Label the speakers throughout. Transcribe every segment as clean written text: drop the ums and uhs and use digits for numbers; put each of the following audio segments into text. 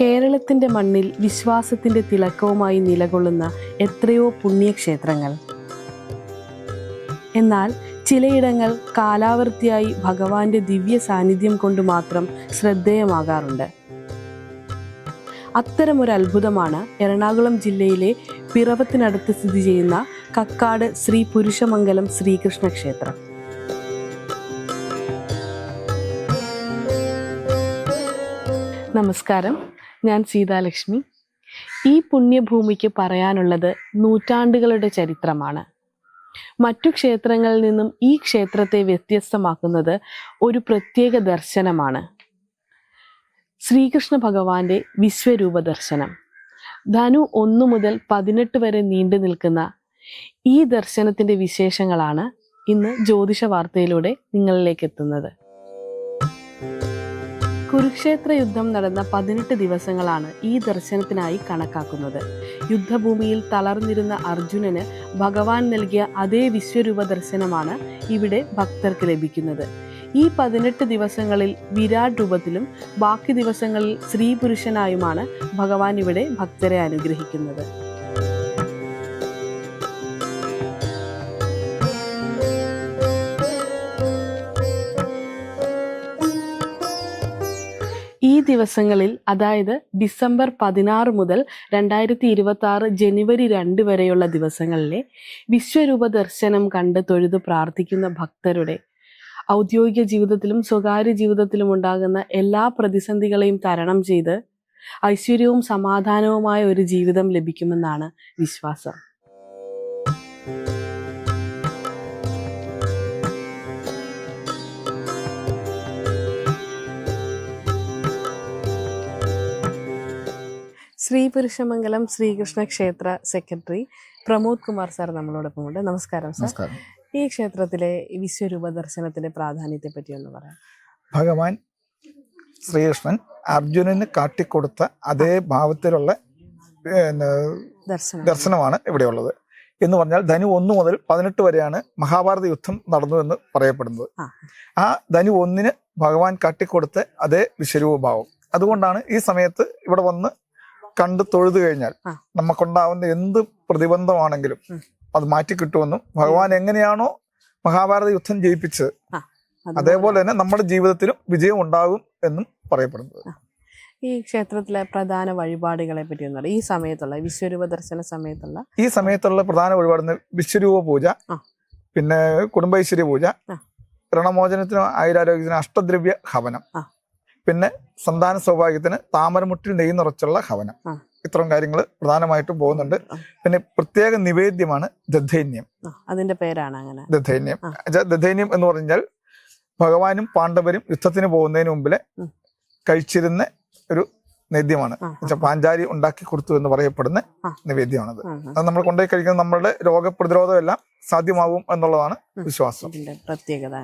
Speaker 1: കേരളത്തിൻ്റെ മണ്ണിൽ വിശ്വാസത്തിൻ്റെ തിളക്കവുമായി നിലകൊള്ളുന്ന എത്രയോ പുണ്യക്ഷേത്രങ്ങൾ. എന്നാൽ ചിലയിടങ്ങൾ കാലാവർത്തിയായി ഭഗവാന്റെ ദിവ്യ സാന്നിധ്യം കൊണ്ട് മാത്രം ശ്രദ്ധേയമാകാറുണ്ട്. അത്തരമൊരു അത്ഭുതമാണ് എറണാകുളം ജില്ലയിലെ പിറവത്തിനടുത്ത് സ്ഥിതി ചെയ്യുന്ന കക്കാട് ശ്രീ പുരുഷമംഗലം ശ്രീകൃഷ്ണ ക്ഷേത്രം. നമസ്കാരം, ഞാൻ സീതാലക്ഷ്മി. ഈ പുണ്യഭൂമിക്ക് പറയാനുള്ളത് നൂറ്റാണ്ടുകളുടെ ചരിത്രമാണ്. മറ്റു ക്ഷേത്രങ്ങളിൽ നിന്നും ഈ ക്ഷേത്രത്തെ വ്യത്യസ്തമാക്കുന്നത് ഒരു പ്രത്യേക ദർശനമാണ്. ശ്രീകൃഷ്ണ ഭഗവാന്റെ വിശ്വരൂപ ദർശനം. ധനു 1 മുതൽ 18 വരെ നീണ്ടു നിൽക്കുന്ന ഈ ദർശനത്തിൻ്റെ വിശേഷങ്ങളാണ് ഇന്ന് ജ്യോതിഷ വാർത്തയിലൂടെ നിങ്ങളിലേക്ക് എത്തുന്നത്. കുരുക്ഷേത്ര യുദ്ധം നടന്ന 18 ദിവസങ്ങളാണ് ഈ ദർശനത്തിനായി കണക്കാക്കുന്നത്. യുദ്ധഭൂമിയിൽ തളർന്നിരുന്ന അർജുനന് ഭഗവാൻ നൽകിയ അതേ വിശ്വരൂപ ദർശനമാണ് ഇവിടെ ഭക്തർക്ക് ലഭിക്കുന്നത്. ഈ 18 ദിവസങ്ങളിൽ വിരാട് രൂപത്തിലും ബാക്കി ദിവസങ്ങളിൽ സ്ത്രീ പുരുഷനായുമാണ് ഭഗവാൻ ഇവിടെ ഭക്തരെ അനുഗ്രഹിക്കുന്നത്. ഈ ദിവസങ്ങളിൽ, അതായത് ഡിസംബർ 16 മുതൽ 2026 ജനുവരി 2 വരെയുള്ള ദിവസങ്ങളിലെ വിശ്വരൂപ ദർശനം കണ്ട് തൊഴുത് പ്രാർത്ഥിക്കുന്ന ഭക്തരുടെ ഔദ്യോഗിക ജീവിതത്തിലും സ്വകാര്യ ജീവിതത്തിലും ഉണ്ടാകുന്ന എല്ലാ പ്രതിസന്ധികളെയും തരണം ചെയ്ത് ഐശ്വര്യവും സമാധാനവുമായ ഒരു ജീവിതം ലഭിക്കുമെന്നാണ് വിശ്വാസം. ശ്രീ പുരുഷമംഗലം ശ്രീകൃഷ്ണ ക്ഷേത്ര സെക്രട്ടറി പ്രമോദ് കുമാർ സാർ നമ്മളോടൊപ്പം ഉണ്ട്. നമസ്കാരം സാർ. ഈ ക്ഷേത്രത്തിലെ വിശ്വരൂപ ദർശനത്തിന്റെ പ്രാധാന്യത്തെ പറ്റി ഒന്ന് പറയാം.
Speaker 2: ഭഗവാൻ ശ്രീകൃഷ്ണൻ അർജുനന് കാട്ടിക്കൊടുത്ത അതേ ഭാവത്തിലുള്ള ദർശനമാണ് ഇവിടെയുള്ളത്. എന്ന് പറഞ്ഞാൽ ധനു 1 മുതൽ 18 വരെയാണ് മഹാഭാരത യുദ്ധം നടന്നു എന്ന് പറയപ്പെടുന്നത്. ആ ധനു 1-ന് ഭഗവാൻ കാട്ടിക്കൊടുത്ത അതേ വിശ്വരൂപ ഭാവം. അതുകൊണ്ടാണ് ഈ സമയത്ത് ഇവിടെ വന്ന് കണ്ട് തൊഴുതു കഴിഞ്ഞാൽ നമുക്കുണ്ടാവുന്ന എന്ത് പ്രതിബന്ധമാണെങ്കിലും അത് മാറ്റി കിട്ടുമെന്നും ഭഗവാൻ എങ്ങനെയാണോ മഹാഭാരത യുദ്ധം ജയിപ്പിച്ചത് അതേപോലെ തന്നെ നമ്മുടെ ജീവിതത്തിലും വിജയം ഉണ്ടാകും എന്നും പറയപ്പെടുന്നത്.
Speaker 1: ഈ ക്ഷേത്രത്തിലെ പ്രധാന വഴിപാടുകളെ പറ്റി ഒന്നും ഈ സമയത്തുള്ള വിശ്വരൂപ ദർശന
Speaker 2: സമയത്തുള്ള പ്രധാന വഴിപാട് വിശ്വരൂപ പൂജ, പിന്നെ കുടുംബൈശ്വര്യ പൂജ, ഋണമോചനത്തിനും ആയുരാരോഗ്യത്തിനും അഷ്ടദ്രവ്യ ഹവനം, പിന്നെ സന്താന സൗഭാഗ്യത്തിന് താമരമുട്ടിൽ നെയ്യ് നിറച്ചുള്ള ഹവനം. ഇത്തരം കാര്യങ്ങൾ പ്രധാനമായിട്ടും പോകുന്നുണ്ട്. പിന്നെ പ്രത്യേക നിവേദ്യമാണ് ദധൈന്യം.
Speaker 1: അതിന്റെ പേരാണ് അങ്ങനെ
Speaker 2: ദധൈന്യം. ദധൈന്യം എന്ന് പറഞ്ഞാൽ ഭഗവാനും പാണ്ഡവരും യുദ്ധത്തിന് പോകുന്നതിന് മുമ്പില് കഴിച്ചിരുന്ന ഒരു നേദ്യമാണ്. പാഞ്ചാലി ഉണ്ടാക്കി കൊടുത്തു എന്ന് പറയപ്പെടുന്ന നിവേദ്യമാണത്. അത് നമ്മൾ കൊണ്ടുപോയി കഴിക്കുന്നത് നമ്മളുടെ രോഗപ്രതിരോധം എല്ലാം സാധ്യമാകും എന്നുള്ളതാണ് വിശ്വാസം. പ്രത്യേകത.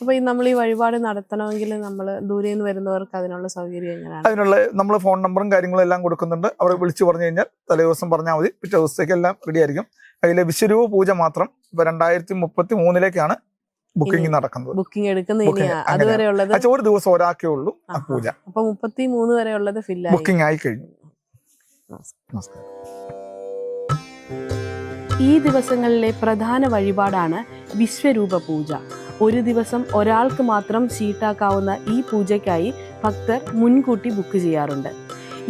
Speaker 1: അപ്പൊ നമ്മൾ ഈ വഴിപാട് നടത്തണമെങ്കിൽ നമ്മൾ ദൂരെ നിന്ന് വരുന്നവർക്ക് അതിനുള്ള സൗകര്യം എങ്ങനെയാണ്?
Speaker 2: അതിനുള്ള നമ്മൾ ഫോൺ നമ്പറും കാര്യങ്ങളും എല്ലാം കൊടുക്കുന്നുണ്ട്. അവരെ വിളിച്ചു പറഞ്ഞു കഴിഞ്ഞാൽ തലേ ദിവസം പറഞ്ഞാൽ മതി, പിറ്റേ ദിവസത്തേക്ക് എല്ലാം റെഡി ആയിരിക്കും. അതിലെ വിശ്വരൂപ പൂജ മാത്രം ഇപ്പൊ 2033 ബുക്കിംഗ് നടക്കുന്നത്.
Speaker 1: ബുക്കിംഗ് എടുക്കുന്ന
Speaker 2: ഒരു ദിവസം ഒരാൾക്കേ ഉള്ളൂ ആ പൂജ.
Speaker 1: അപ്പൊ 33 വരെ ഉള്ളത്
Speaker 2: ബുക്കിംഗ് ആയി കഴിഞ്ഞു.
Speaker 1: ഈ ദിവസങ്ങളിലെ പ്രധാന വഴിപാടാണ് വിശ്വരൂപ പൂജ. ഒരു ദിവസം ഒരാൾക്ക് മാത്രം ഷീട്ടാക്കാവുന്ന ഈ പൂജയ്ക്കായി ഭക്തർ മുൻകൂട്ടി ബുക്ക് ചെയ്യാറുണ്ട്.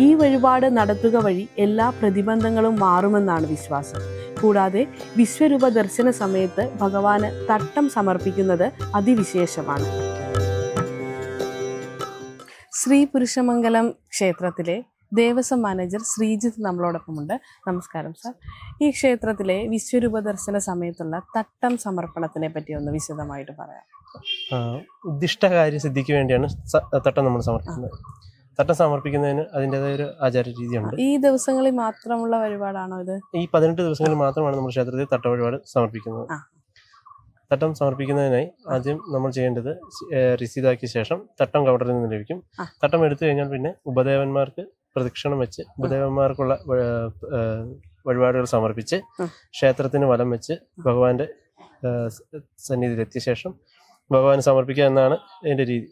Speaker 1: ഈ വഴിപാട് നടത്തുക വഴി എല്ലാ പ്രതിബന്ധങ്ങളും മാറുമെന്നാണ് വിശ്വാസം. കൂടാതെ വിശ്വരൂപ ദർശന സമയത്ത് ഭഗവാന് തട്ടം സമർപ്പിക്കുന്നത് അതിവിശേഷമാണ്. ശ്രീ പുരുഷമംഗലം ക്ഷേത്രത്തിലെ ദേവസ്വം മാനേജർ ശ്രീജിത്ത് നമ്മളോടൊപ്പമുണ്ട്. നമസ്കാരം സാർ. ഈ ക്ഷേത്രത്തിലെ വിശ്വരൂപ ദർശന സമയത്തുള്ള തട്ടം സമർപ്പണത്തിനെ പറ്റി ഒന്ന് വിശദമായിട്ട് പറയാം.
Speaker 3: ഉദ്ദിഷ്ടകാര്യ സിദ്ധിക്ക് വേണ്ടിയാണ് തട്ടം നമ്മൾ സമർപ്പിക്കുന്നത്. തട്ടം സമർപ്പിക്കുന്നതിന് അതിൻ്റെതായ ഒരു ആചാര രീതിയുണ്ട്.
Speaker 1: ഈ ദിവസങ്ങളിൽ മാത്രമുള്ള വഴിപാടാണോ ഇത്?
Speaker 3: ഈ 18 ദിവസങ്ങളിൽ മാത്രമാണ് നമ്മൾ ക്ഷേത്രത്തിൽ തട്ട വഴിപാട് സമർപ്പിക്കുന്നത്. തട്ടം സമർപ്പിക്കുന്നതിനായി ആദ്യം നമ്മൾ ചെയ്യേണ്ടത് രസീതാക്കിയ ശേഷം തട്ടം കവറിൽ നിന്ന് ലഭിക്കും. തട്ടം എടുത്തു കഴിഞ്ഞാൽ പിന്നെ ഉപദേവന്മാർക്ക് പ്രദക്ഷിണം വെച്ച് ഉപദേവന്മാർക്കുള്ള വഴിപാടുകൾ സമർപ്പിച്ച് ക്ഷേത്രത്തിന് വലം വെച്ച് ഭഗവാന്റെ സന്നിധിയിലെത്തിയ ശേഷം ഭഗവാന് സമർപ്പിക്കുക എന്നാണ് അതിൻ്റെ രീതി.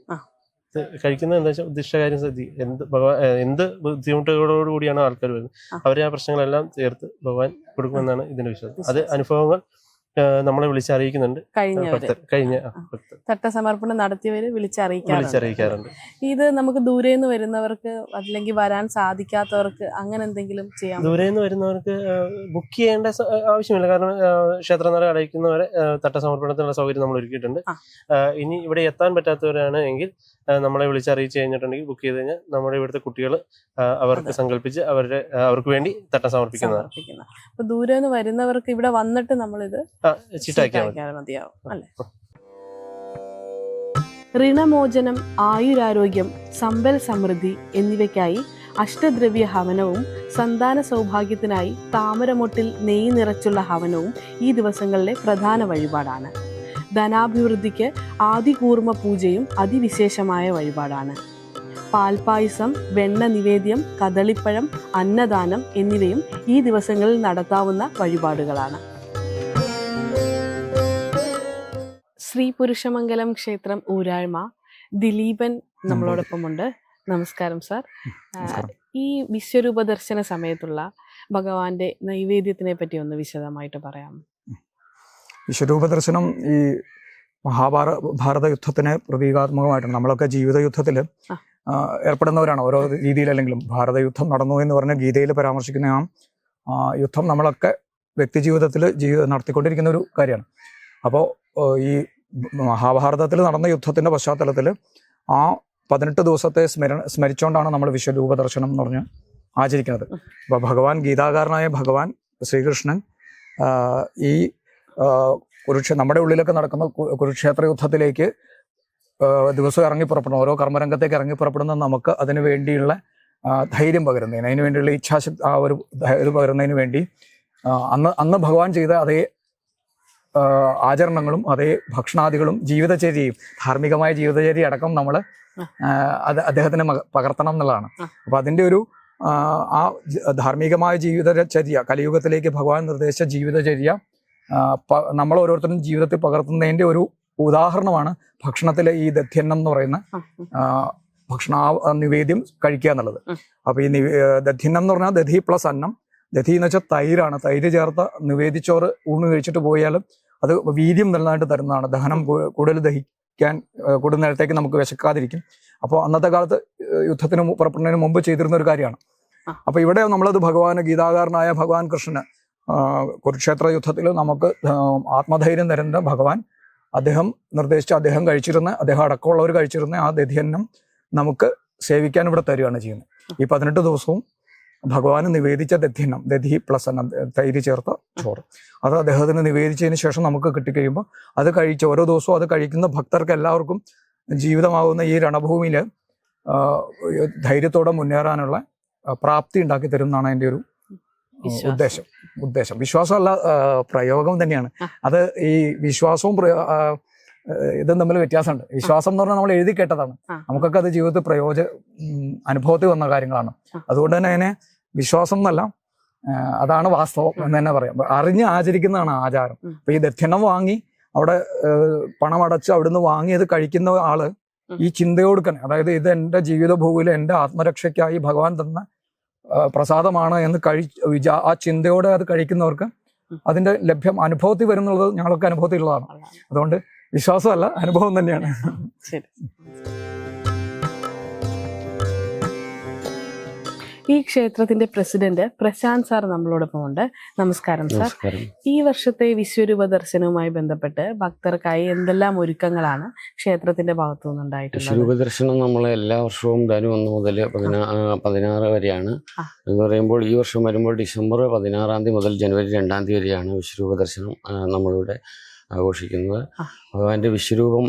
Speaker 3: കഴിക്കുന്നത് എന്താ വെച്ചാൽ ഉദ്ദിഷ്ടകാര്യം ശ്രദ്ധി എന്ത് ബുദ്ധിമുട്ടുകളോടുകൂടിയാണ് ആൾക്കാർ വരുന്നത് അവരെ ആ പ്രശ്നങ്ങളെല്ലാം തീർത്ത് ഭഗവാൻ കൊടുക്കുമെന്നാണ് ഇതിന്റെ വിശ്വാസം. അത് അനുഭവങ്ങൾ നമ്മളെ വിളിച്ചറിയിക്കുന്നുണ്ട്. കഴിഞ്ഞ
Speaker 1: തട്ടസമർപ്പണം നടത്തിയവര് വിളിച്ചറിയിക്കാറുണ്ട്. ഇത് നമുക്ക് ദൂരെ നിന്ന് വരുന്നവർക്ക് അല്ലെങ്കിൽ വരാൻ സാധിക്കാത്തവർക്ക് അങ്ങനെ എന്തെങ്കിലും ചെയ്യാം?
Speaker 3: ദൂരെ നിന്ന് വരുന്നവർക്ക് ബുക്ക് ചെയ്യേണ്ട ആവശ്യമില്ല. കാരണം ക്ഷേത്രനട അടയ്ക്കുന്നവരെ തട്ടസമർപ്പണത്തിനുള്ള സൗകര്യം നമ്മൾ ഒരുക്കിയിട്ടുണ്ട്. ഇനി ഇവിടെ എത്താൻ പറ്റാത്തവരാണ് എങ്കിൽ നമ്മളെ വിളിച്ചറിയിച്ചു കഴിഞ്ഞിട്ടുണ്ടെങ്കിൽ ബുക്ക് ചെയ്ത് കഴിഞ്ഞാൽ നമ്മുടെ ഇവിടുത്തെ കുട്ടികൾ അവർക്ക് സങ്കല്പിച്ച് അവർക്ക് വേണ്ടി തട്ടം സമർപ്പിക്കുന്നതാണ്.
Speaker 1: അപ്പൊ ദൂരെ നിന്ന് വരുന്നവർക്ക് ഇവിടെ വന്നിട്ട് നമ്മളിത് മതിയാവും അല്ലെ? ഋണമോചനം, ആയുരാരോഗ്യം, സമ്പൽ സമൃദ്ധി എന്നിവയ്ക്കായി അഷ്ടദ്രവ്യ ഹവനവും സന്താന സൗഭാഗ്യത്തിനായി താമരമൊട്ടിൽ നെയ്യ് നിറച്ചുള്ള ഹവനവും ഈ ദിവസങ്ങളിലെ പ്രധാന വഴിപാടാണ്. ധനാഭിവൃദ്ധിക്ക് ആദികൂർമ്മ പൂജയും അതിവിശേഷമായ വഴിപാടാണ്. പാൽപായസം, വെണ്ണ നിവേദ്യം, കദളിപ്പഴം, അന്നദാനം എന്നിവയും ഈ ദിവസങ്ങളിൽ നടത്താവുന്ന വഴിപാടുകളാണ്. ശ്രീ പുരുഷമംഗലം ക്ഷേത്രം ഊരാഴ്മ ദിലീപൻ നമ്മളോടൊപ്പമുണ്ട്. നമസ്കാരം സാർ. ഈ വിശ്വരൂപ ദർശന സമയത്തുള്ള ഭഗവാന്റെ നൈവേദ്യത്തിനെ പറ്റി ഒന്ന് വിശദമായിട്ട് പറയാം.
Speaker 2: വിശ്വരൂപ ദർശനം ഈ മഹാഭാരത യുദ്ധത്തിന് പ്രതീകാത്മകമായിട്ടാണ്. നമ്മളൊക്കെ ജീവിത യുദ്ധത്തിൽ ഏർപ്പെടുന്നവരാണ് ഓരോ രീതിയിലല്ലെങ്കിലും. ഭാരത യുദ്ധം നടന്നു എന്ന് പറഞ്ഞ ഗീതയിൽ പരാമർശിക്കുന്ന ആ യുദ്ധം നമ്മളൊക്കെ വ്യക്തി ജീവിതത്തിൽ നടത്തിക്കൊണ്ടിരിക്കുന്ന ഒരു കാര്യമാണ്. അപ്പോൾ ഈ മഹാഭാരതത്തിൽ നടന്ന യുദ്ധത്തിന്റെ പശ്ചാത്തലത്തിൽ ആ 18 ദിവസത്തെ സ്മരിച്ചുകൊണ്ടാണ് നമ്മൾ വിശ്വരൂപ ദർശനം എന്ന് പറഞ്ഞ് ആചരിക്കുന്നത്. അപ്പോൾ ഭഗവാൻ ഗീതാകാരനായ ഭഗവാൻ ശ്രീകൃഷ്ണൻ ഈ നമ്മുടെ ഉള്ളിലൊക്കെ നടക്കുന്ന കുരുക്ഷേത്ര യുദ്ധത്തിലേക്ക് ദിവസവും ഇറങ്ങി പുറപ്പെടുന്ന ഓരോ കർമ്മരംഗത്തേക്ക് ഇറങ്ങി പുറപ്പെടുന്ന നമുക്ക് അതിനു വേണ്ടിയുള്ള ധൈര്യം പകരുന്നതിന്, അതിനു വേണ്ടിയുള്ള ഇച്ഛാശക്തി, ആ ഒരു ധൈര്യം പകരുന്നതിന് വേണ്ടി അന്ന് ഭഗവാൻ ചെയ്ത അതേ ആചരണങ്ങളും അതേ ഭക്ഷണാദികളും ജീവിതചര്യയും ധാർമ്മികമായ ജീവിതചര്യ അടക്കം നമ്മൾ അദ്ദേഹത്തിന് പകർത്തണം എന്നുള്ളതാണ്. അപ്പൊ അതിന്റെ ഒരു ആ ധാർമ്മികമായ ജീവിതചര്യ, കലിയുഗത്തിലേക്ക് ഭഗവാൻ നിർദ്ദേശിച്ച ജീവിതചര്യ നമ്മൾ ഓരോരുത്തരും ജീവിതത്തിൽ പകർത്തുന്നതിന്റെ ഒരു ഉദാഹരണമാണ് ഭക്ഷണത്തിലെ ഈ ദധ്യന്നം എന്ന് പറയുന്ന ഭക്ഷണ നിവേദ്യം കഴിക്കുക എന്നുള്ളത്. അപ്പൊ ഈ ദധ്യന്നം എന്ന് പറഞ്ഞാൽ ദധി പ്ലസ് അന്നം. ദധി എന്ന് വെച്ചാൽ തൈരാണ്. തൈര് ചേർത്ത് നിവേദിച്ചോറ് ഊണ് കഴിച്ചിട്ട് പോയാലും അത് വീര്യം നല്ലതായിട്ട് തരുന്നതാണ്. ദഹനം കൂടുതൽ ദഹിക്കാൻ കൂടുതൽ നേരത്തേക്ക് നമുക്ക് വിശക്കാതിരിക്കും. അപ്പോൾ അന്നത്തെ കാലത്ത് യുദ്ധത്തിന് പുറപ്പെടുന്നതിന് മുമ്പ് ചെയ്തിരുന്ന ഒരു കാര്യമാണ്. അപ്പൊ ഇവിടെ നമ്മളത് ഗീതാകാരനായ ഭഗവാൻ കൃഷ്ണന് കുരുക്ഷേത്ര യുദ്ധത്തിൽ നമുക്ക് ആത്മധൈര്യം തരുന്ന ഭഗവാൻ അദ്ദേഹം നിർദ്ദേശിച്ച, അദ്ദേഹം അടക്കമുള്ളവർ കഴിച്ചിരുന്ന ആ ദധ്യന്നം നമുക്ക് സേവിക്കാൻ ഇവിടെ തരികയാണ് ചെയ്യുന്നത്. ഈ 18 ദിവസവും ഭഗവാന് നിവേദിച്ച ദധ്യന്നം, ദധി പ്ലസ് അന്നം, തൈര് ചേർത്ത ചോറ്, അത് അദ്ദേഹത്തിന് നിവേദിച്ചതിന് ശേഷം നമുക്ക് കിട്ടിക്കഴിയുമ്പോൾ അത് കഴിച്ച് ഓരോ ദിവസവും അത് കഴിക്കുന്ന ഭക്തർക്ക് എല്ലാവർക്കും ജീവിതമാകുന്ന ഈ രണഭൂമിയിൽ ധൈര്യത്തോടെ മുന്നേറാനുള്ള പ്രാപ്തി ഉണ്ടാക്കി തരും എന്നാണ് എൻ്റെ ഒരു ഉദ്ദേശം. വിശ്വാസമല്ല, പ്രയോഗം തന്നെയാണ് അത്. ഈ വിശ്വാസവും ഇതും തമ്മിൽ വ്യത്യാസമുണ്ട്. വിശ്വാസം എന്ന് പറഞ്ഞാൽ നമ്മൾ എഴുതി കേട്ടതാണ്, നമുക്കൊക്കെ അത് ജീവിതത്തിൽ അനുഭവത്തിൽ വന്ന കാര്യങ്ങളാണ്. അതുകൊണ്ട് തന്നെ അതിനെ വിശ്വാസം എന്നല്ല, അതാണ് വാസ്തവം എന്ന് തന്നെ പറയാം. അറിഞ്ഞ് ആചരിക്കുന്നതാണ് ആചാരം. അപ്പൊ ഈ ദക്ഷിണം വാങ്ങി അവിടെ പണമടച്ച് അവിടുന്ന് വാങ്ങിയത് കഴിക്കുന്ന ആള് ഈ ചിന്തയോടുക്കന്നെ, അതായത് ഇത് എൻ്റെ ജീവിത ഭൂമിയിൽ എൻ്റെ ആത്മരക്ഷയ്ക്കായി ഭഗവാൻ തന്ന പ്രസാദമാണ് എന്ന് ആ ചിന്തയോടെ അത് കഴിക്കുന്നവർക്ക് അതിന്റെ അനുഭവത്തിൽ വരുന്നുള്ളത് ഞങ്ങളൊക്കെ അനുഭവത്തിലുള്ളതാണ്. അതുകൊണ്ട് വിശ്വാസമല്ല, അനുഭവം തന്നെയാണ്.
Speaker 1: ഈ ക്ഷേത്രത്തിന്റെ പ്രസിഡന്റ് പ്രശാന്ത് സാർ നമ്മളോടൊപ്പം ഉണ്ട്. നമസ്കാരം സാർ. ഈ വർഷത്തെ വിശ്വരൂപ ദർശനവുമായി ബന്ധപ്പെട്ട് ഭക്തർക്കായി എന്തെല്ലാം ഒരുക്കങ്ങളാണ് ക്ഷേത്രത്തിന്റെ ഭാഗത്തു നിന്നുണ്ടായിട്ടുള്ളത്?
Speaker 4: വിശ്വരൂപ ദർശനം നമ്മൾ എല്ലാ വർഷവും ധനു 1 മുതൽ 16 വരെയാണ്. എന്ന് പറയുമ്പോൾ ഈ വർഷം വരുമ്പോൾ ഡിസംബർ 16 തീയതി മുതൽ ജനുവരി 2 തീയതി വരെയാണ് വിശ്വരൂപ ദർശനം നമ്മളിവിടെ ആഘോഷിക്കുന്നത്. ഭഗവാന്റെ വിശ്വരൂപം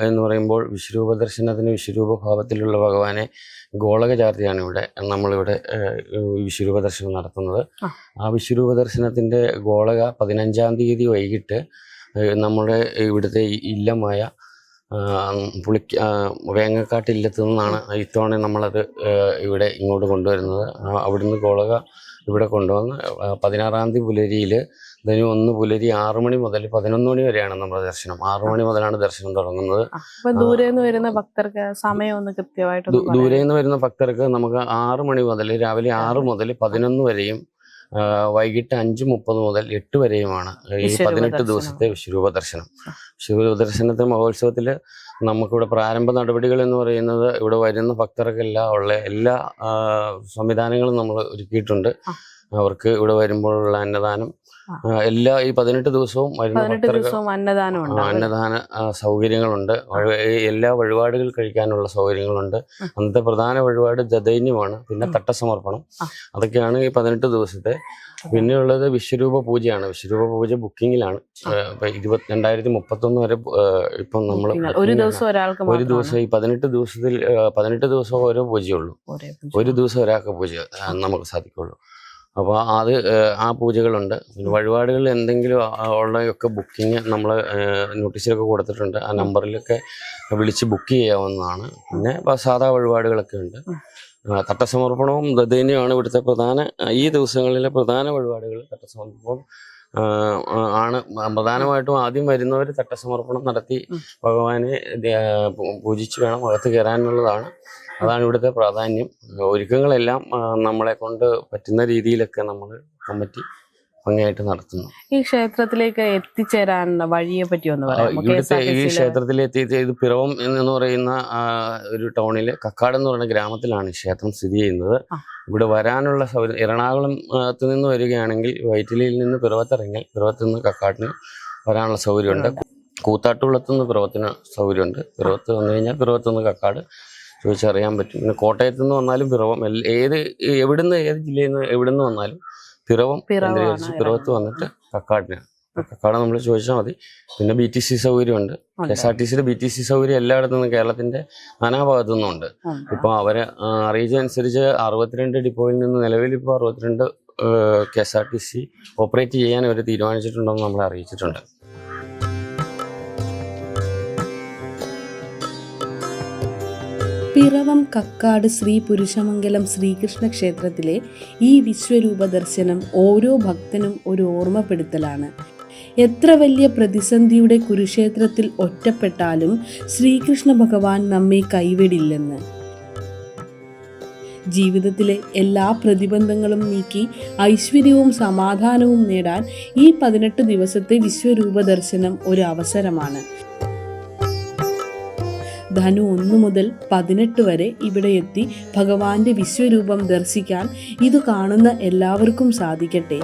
Speaker 4: എന്ന് പറയുമ്പോൾ വിശ്വരൂപ ദർശനത്തിന് വിശ്വരൂപ ഭാവത്തിലുള്ള ഭഗവാനെ ഗോളക ചാർത്തിയാണ് ഇവിടെ നമ്മളിവിടെ വിശ്വരൂപ ദർശനം നടത്തുന്നത്. ആ വിശ്വരൂപ ദർശനത്തിൻ്റെ ഗോളക 15 തീയതി വൈകിട്ട് നമ്മുടെ ഇവിടുത്തെ ഇല്ലമായ വേങ്ങക്കാട്ട് ഇല്ലത്തു നിന്നാണ് ഇത്തവണ നമ്മളത് ഇവിടെ ഇങ്ങോട്ട് കൊണ്ടുവരുന്നത്. അവിടുന്ന് ഗോളക ഇവിടെ കൊണ്ടുവന്ന് 16 തീയതി പുലരിയിൽ ധനു 1 പുലരി 6 മണി മുതൽ 11 മണി വരെയാണ് നമ്മുടെ ദർശനം. 6 മണി മുതലാണ് ദർശനം തുടങ്ങുന്നത്.
Speaker 1: അപ്പൊ ദൂരെ നിന്ന് വരുന്ന ഭക്തർക്ക് സമയം ഒന്ന് കൃത്യമായിട്ട്
Speaker 4: ദൂരെ നിന്ന് വരുന്ന ഭക്തർക്ക് നമുക്ക് 6 മണി മുതൽ രാവിലെ 6 മുതൽ 11 വരെയും വൈകിട്ട് 5:30 മുതൽ 8 വരെയുമാണ് ഈ 18 ദിവസത്തെ വിശ്വരൂപ ദർശനം. വിശ്വരൂപ ദർശനത്തെ മഹോത്സവത്തിൽ നമുക്കിവിടെ പ്രാരംഭ നടപടികൾ എന്ന് പറയുന്നത് ഇവിടെ വരുന്ന ഭക്തർക്കെല്ലാം ഉള്ള എല്ലാ സംവിധാനങ്ങളും നമ്മൾ ഒരുക്കിയിട്ടുണ്ട്. അവർക്ക് ഇവിടെ വരുമ്പോഴുള്ള അന്നദാനം എല്ലാ ഈ 18 ദിവസവും വരുന്ന ഭക്തർക്ക് അന്നദാന സൗകര്യങ്ങളുണ്ട്. എല്ലാ വഴിപാടുകൾ കഴിക്കാനുള്ള സൗകര്യങ്ങളുണ്ട്. അന്നത്തെ പ്രധാന വഴിപാട് ജതൈന്യമാണ്. പിന്നെ തട്ടസമർപ്പണം. അതൊക്കെയാണ് ഈ 18 ദിവസത്തെ. പിന്നെയുള്ളത് വിശ്വരൂപ പൂജയാണ്. വിശ്വരൂപ പൂജ ബുക്കിങ്ങിലാണ്. 2031 വരെ ഇപ്പം നമ്മൾ ഒരു ദിവസം ഈ 18 ദിവസം ഓരോ പൂജയുള്ളൂ. ഒരു ദിവസം ഒരാൾക്ക് പൂജ നമുക്ക് സാധിക്കുള്ളൂ. അപ്പോൾ ആ പൂജകളുണ്ട്. പിന്നെ വഴിപാടുകൾ എന്തെങ്കിലും ഉള്ളതൊക്കെ ബുക്കിങ് നമ്മൾ നോട്ടീസിലൊക്കെ കൊടുത്തിട്ടുണ്ട്. ആ നമ്പറിലൊക്കെ വിളിച്ച് ബുക്ക് ചെയ്യാവുന്നതാണ്. പിന്നെ സാധാ വഴിപാടുകളൊക്കെ ഉണ്ട്. തട്ടസമർപ്പണവും ദതൈന്യമാണ് ഇവിടുത്തെ ഈ ദിവസങ്ങളിലെ പ്രധാന വഴിപാടുകൾ. തട്ടസമർപ്പണം ആണ് പ്രധാനമായിട്ടും. ആദ്യം വരുന്നവർ തട്ടസമർപ്പണം നടത്തി ഭഗവാനെ പൂജിച്ച് വേണം അകത്ത് കയറാനുള്ളതാണ്. അതാണ് ഇവിടുത്തെ പ്രാധാന്യം. ഒരുക്കങ്ങളെല്ലാം നമ്മളെ കൊണ്ട് പറ്റുന്ന രീതിയിലൊക്കെ നമ്മൾ കമ്മിറ്റി ഭംഗിയായിട്ട് നടത്തുന്നു.
Speaker 1: ഈ ക്ഷേത്രത്തിലേക്ക് എത്തിച്ചേരാനുള്ള വഴിയെ പറ്റി ഒന്ന് പറയാം.
Speaker 4: ഇവിടുത്തെ ഈ ക്ഷേത്രത്തിലെത്തി ഇത് പിറവം എന്ന് പറയുന്ന ഒരു ടൗണിലെ കക്കാട് എന്ന് പറയുന്ന ഗ്രാമത്തിലാണ് ക്ഷേത്രം സ്ഥിതി ചെയ്യുന്നത്. ഇവിടെ വരാനുള്ള സൗകര്യം എറണാകുളത്ത് നിന്ന് വരികയാണെങ്കിൽ വൈറ്റിലയിൽ നിന്ന് പിറവത്തിറങ്ങിയാൽ പിറവത്ത് നിന്ന് കക്കാടിന് വരാനുള്ള സൗകര്യമുണ്ട്. കൂത്താട്ടുകുളത്തുനിന്ന് പിറവത്തിന് സൗകര്യമുണ്ട്. പിറവത്ത് വന്നു കഴിഞ്ഞാൽ പിറവത്ത് നിന്ന് കക്കാട് ചോദിച്ചറിയാൻ പറ്റും. പിന്നെ കോട്ടയത്ത് നിന്ന് വന്നാലും പിറവം ഏത് ജില്ലയിൽ നിന്ന് എവിടുന്ന് വന്നാലും പിറവം കേന്ദ്രീകരിച്ച് പിറവത്ത് വന്നിട്ട് കക്കാട് നമ്മൾ ചോദിച്ചാൽ മതി. പിന്നെ BTC സൗകര്യമുണ്ട്. KSRTC BTC സൗകര്യം എല്ലായിടത്തു നിന്നും കേരളത്തിന്റെ നാനാഭാഗത്തു നിന്നുണ്ട്. ഇപ്പൊ അവരെ അറിയിച്ചതനുസരിച്ച് 62 ഡിപ്പോയിൽ നിന്ന് നിലവിൽ ഇപ്പോൾ 62 KSRTC ഓപ്പറേറ്റ് ചെയ്യാൻ അവർ തീരുമാനിച്ചിട്ടുണ്ടെന്ന് നമ്മളെ അറിയിച്ചിട്ടുണ്ട്.
Speaker 1: പിറവം കക്കാട് ശ്രീ പുരുഷമംഗലം ശ്രീകൃഷ്ണ ക്ഷേത്രത്തിലെ ഈ വിശ്വരൂപ ദർശനം ഓരോ ഭക്തനും ഒരു ഓർമ്മപ്പെടുത്തലാണ്. എത്ര വലിയ പ്രതിസന്ധിയുടെ കുരുക്ഷേത്രത്തിൽ ഒറ്റപ്പെട്ടാലും ശ്രീകൃഷ്ണ ഭഗവാൻ നമ്മെ കൈവിടില്ലെന്ന്. ജീവിതത്തിലെ എല്ലാ പ്രതിബന്ധങ്ങളും നീക്കി ഐശ്വര്യവും സമാധാനവും നേടാൻ ഈ 18 ദിവസത്തെ വിശ്വരൂപ ദർശനം ഒരു അവസരമാണ്. ധനു 1 മുതൽ 18 വരെ ഇവിടെ എത്തി ഭഗവാന്റെ വിശ്വരൂപം ദർശിക്കാൻ ഇത് കാണുന്ന എല്ലാവർക്കും സാധിക്കട്ടെ.